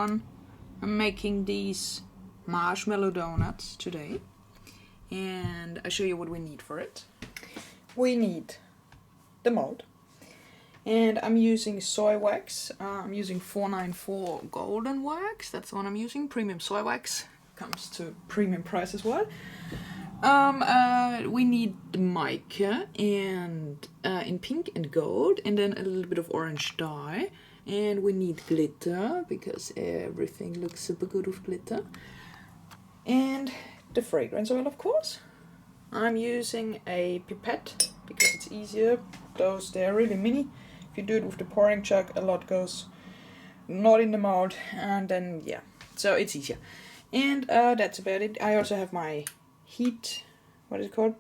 everyone. I'm making these marshmallow donuts today, and I'll show you what we need for it. We need the mold, and I'm using soy wax. I'm using 494 golden wax. That's the one I'm using. Premium soy wax, comes to premium price as well. We need the mica and in pink and gold, and then a little bit of orange dye. And we need glitter, because everything looks super good with glitter. And the fragrance oil, of course. I'm using a pipette, because it's easier. Those, they're really mini. If you do it with the pouring jug, a lot goes not in the mold. And then, yeah, so it's easier. And that's about it. I also have my heat, what is it called?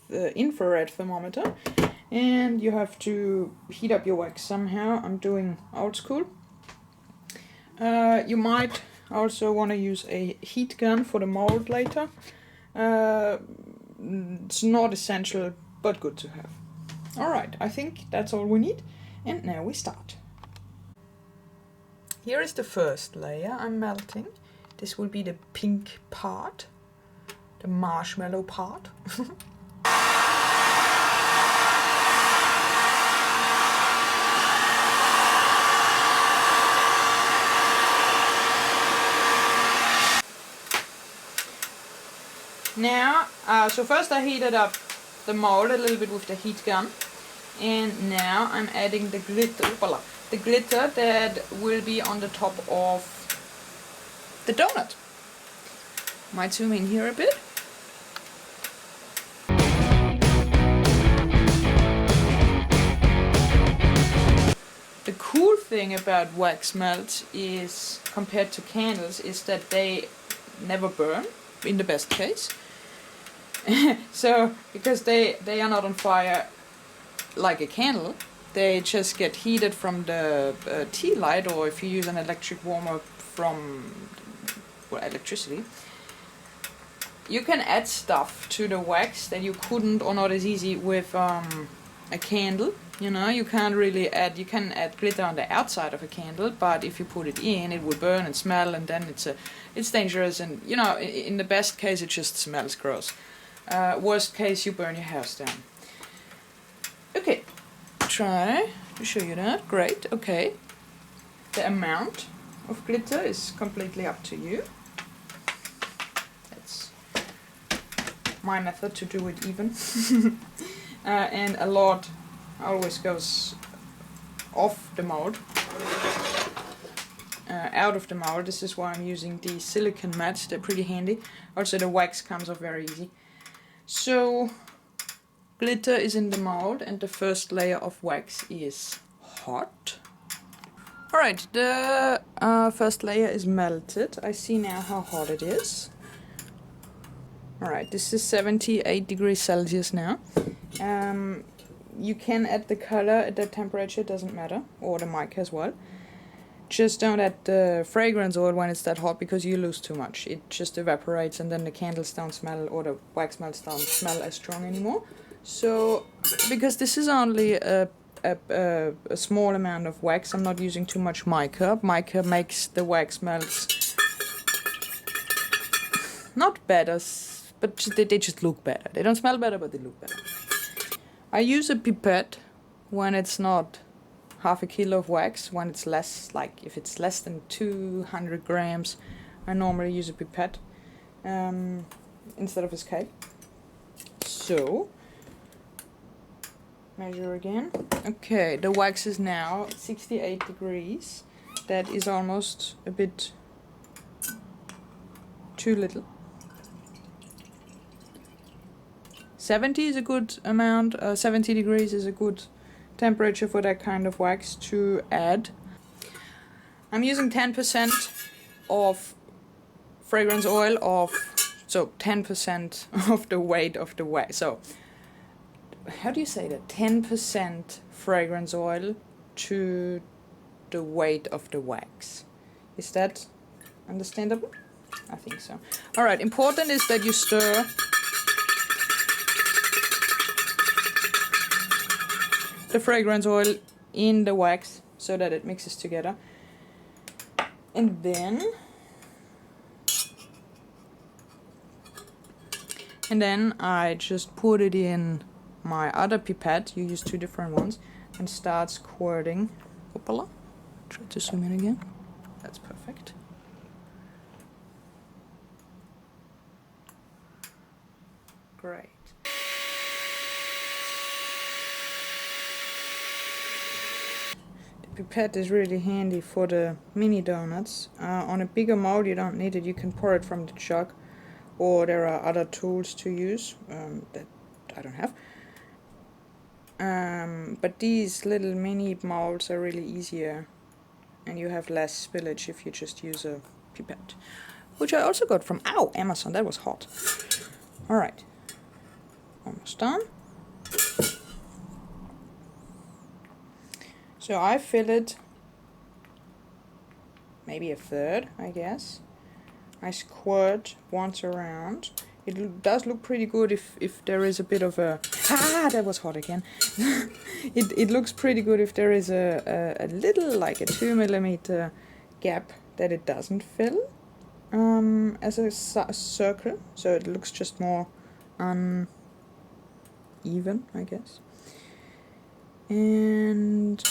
The infrared thermometer. And you have to heat up your wax somehow. I'm doing old school. You might also want to use a heat gun for the mold later. It's not essential, but good to have. Alright, I think that's all we need. And now we start. Here is the first layer I'm melting. This will be the pink part, the marshmallow part. Now, so first I heated up the mold a little bit with the heat gun, and now I'm adding the glitter, voila, the glitter that will be on the top of the donut. Might zoom in here a bit. The cool thing about wax melts is, compared to candles, is that they never burn, in the best case. So, because they are not on fire like a candle, they just get heated from the tea light, or if you use an electric warmer from electricity. You can add stuff to the wax that you couldn't, or not as easy, with a candle. You know, you can't really add, you can add glitter on the outside of a candle, but if you put it in, it will burn and smell, and then it's dangerous, and you know, in the best case it just smells gross. Worst case, you burn your house down. Okay, try to show you that. Great, okay. The amount of glitter is completely up to you. That's my method to do it even. And a lot always goes off the mold, out of the mold. This is why I'm using the silicone mats. They're pretty handy. Also, the wax comes off very easy. So, glitter is in the mold, and the first layer of wax is hot. Alright, the first layer is melted. I see now how hot it is. Alright, this is 78 degrees Celsius now. You can add the color at that temperature, doesn't matter, or the mica as well. Just don't add the fragrance oil when it's that hot, because you lose too much. It just evaporates, and then the candles don't smell, or the wax melts don't smell as strong anymore. So, because this is only a small amount of wax, I'm not using too much mica. Mica makes the wax melts not better, but they just look better. They don't smell better, but they look better. I use a pipette when it's not half a kilo of wax. When it's less, like if it's less than 200 grams, I normally use a pipette instead of a scale. So, measure again. Okay, the wax is now 68 degrees. That is almost a bit too little. 70 is a good amount. 70 degrees is a good temperature for that kind of wax to add. I'm using 10% of fragrance oil, so 10% of the weight of the wax. So, how do you say that? 10% fragrance oil to the weight of the wax. Is that understandable? I think so. Alright, important is that you stir the fragrance oil in the wax so that it mixes together. And then I just put it in my other pipette. You use 2 different ones, and start squirting. Hoopala. Try to zoom in again. That's perfect. Great. The pipette is really handy for the mini donuts. On a bigger mold you don't need it. You can pour it from the jug, or there are other tools to use that I don't have. But these little mini molds are really easier, and you have less spillage if you just use a pipette, which I also got from Amazon. That was hot. Alright, almost done. So I fill it maybe a third, I guess. I squirt once around. It does look pretty good if there is a bit of a... that was hot again. It looks pretty good if there is a little, like a 2 millimeter gap that it doesn't fill as a circle. So it looks just more uneven, I guess. And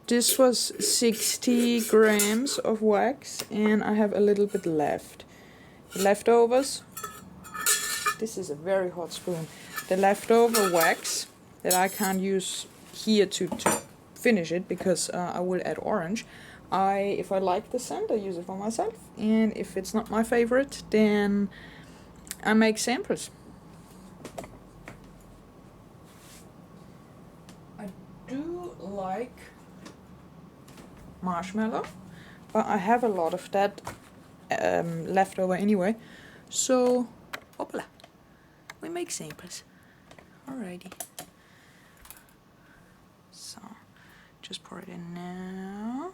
this was 60 grams of wax, and I have a little bit left. The leftovers... This is a very hot spoon. The leftover wax that I can't use here to finish it, because I will add orange. If I like the scent, I use it for myself, and if it's not my favorite, then I make samples. I do like marshmallow, but I have a lot of that left over anyway, so hopla. We make samples. Alrighty. So, just pour it in now.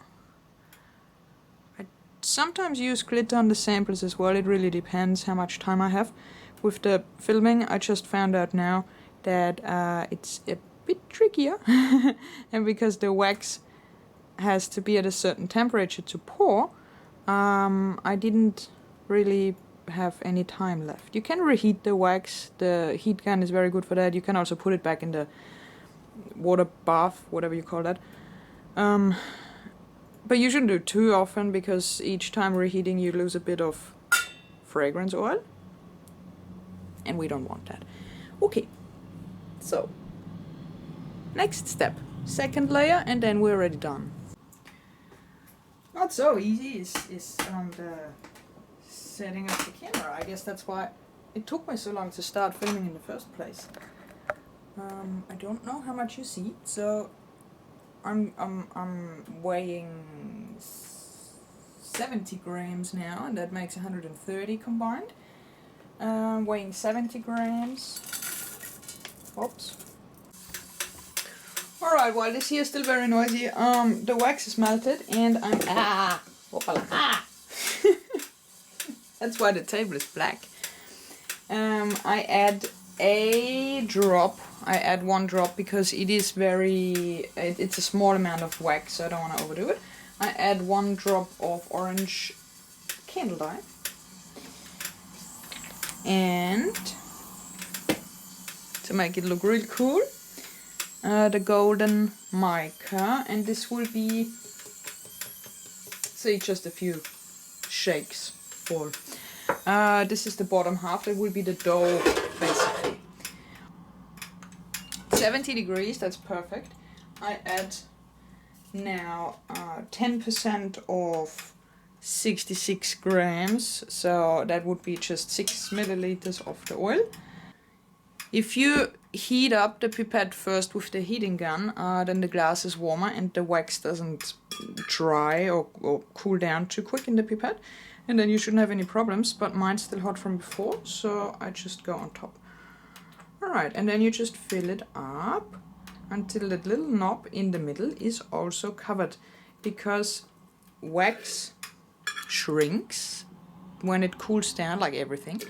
I sometimes use glitter on the samples as well. It really depends how much time I have. With the filming, I just found out now that it's a bit trickier. And because the wax has to be at a certain temperature to pour, I didn't really have any time left. You can reheat the wax. The heat gun is very good for that. You can also put it back in the water bath, whatever you call that. But you shouldn't do it too often, because each time reheating you lose a bit of fragrance oil, and we don't want that. Okay, so next step, second layer, and then we're already done. Not so easy is the setting up the camera. I guess that's why it took me so long to start filming in the first place. I don't know how much you see, so I'm weighing 70 grams now, and that makes 130 combined. Weighing 70 grams. Oops. Alright, while this here is still very noisy, the wax is melted, and I'm that's why the table is black. I add a drop. I add 1 drop because it is it's a small amount of wax, so I don't want to overdo it. I add 1 drop of orange candle dye. And to make it look really cool, the golden mica, and this will be, say, just a few shakes full. This is the bottom half, that will be the dough basically. 70 degrees, that's perfect. I add now 10% of 66 grams, so that would be just 6 milliliters of the oil. If you heat up the pipette first with the heating gun, then the glass is warmer and the wax doesn't dry or cool down too quick in the pipette, and then you shouldn't have any problems, but mine's still hot from before, so I just go on top. Alright, and then you just fill it up until that little knob in the middle is also covered, because wax shrinks when it cools down, like everything.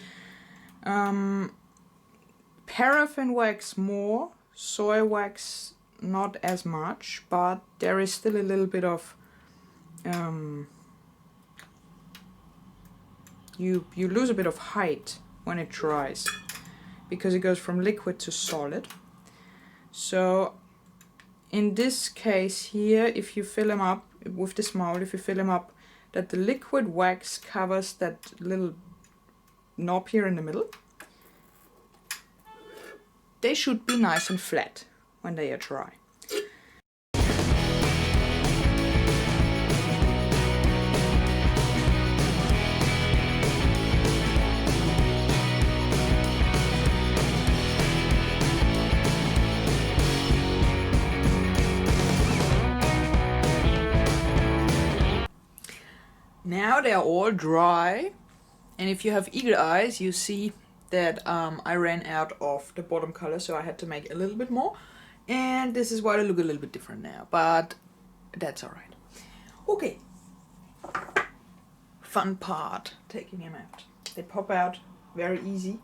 Paraffin wax more, soy wax not as much, but there is still a little bit of you lose a bit of height when it dries, because it goes from liquid to solid. So in this case here, if you fill them up with this mold, if you fill them up, that the liquid wax covers that little knob here in the middle, they should be nice and flat when they are dry. Now they are all dry, and if you have eagle eyes, you see that I ran out of the bottom color, so I had to make a little bit more, and this is why they look a little bit different now, but that's alright. Okay, fun part, taking them out. They pop out very easy.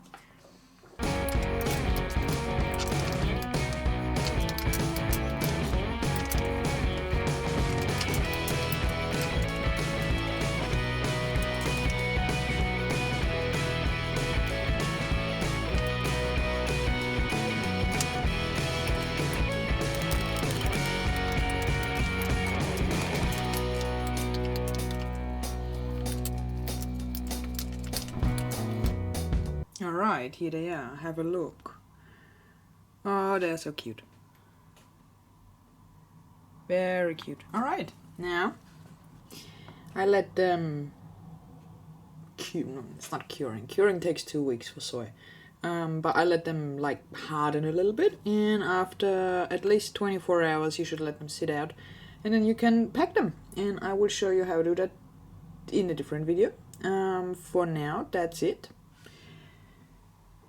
Alright, here they are, have a look. Oh, they're so cute. Very cute. Alright, now I let them cure. No, it's not curing. Curing takes 2 weeks for soy. But I let them like harden a little bit, and after at least 24 hours you should let them sit out, and then you can pack them, and I will show you how to do that in a different video. For now, that's it.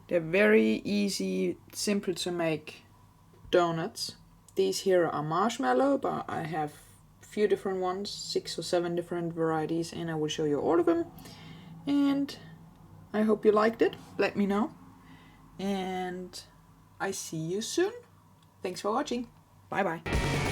They're very easy, simple to make donuts. These here are marshmallow, but I have a few different ones, 6 or 7 different varieties, and I will show you all of them. And I hope you liked it. Let me know. And I see you soon. Thanks for watching. Bye bye.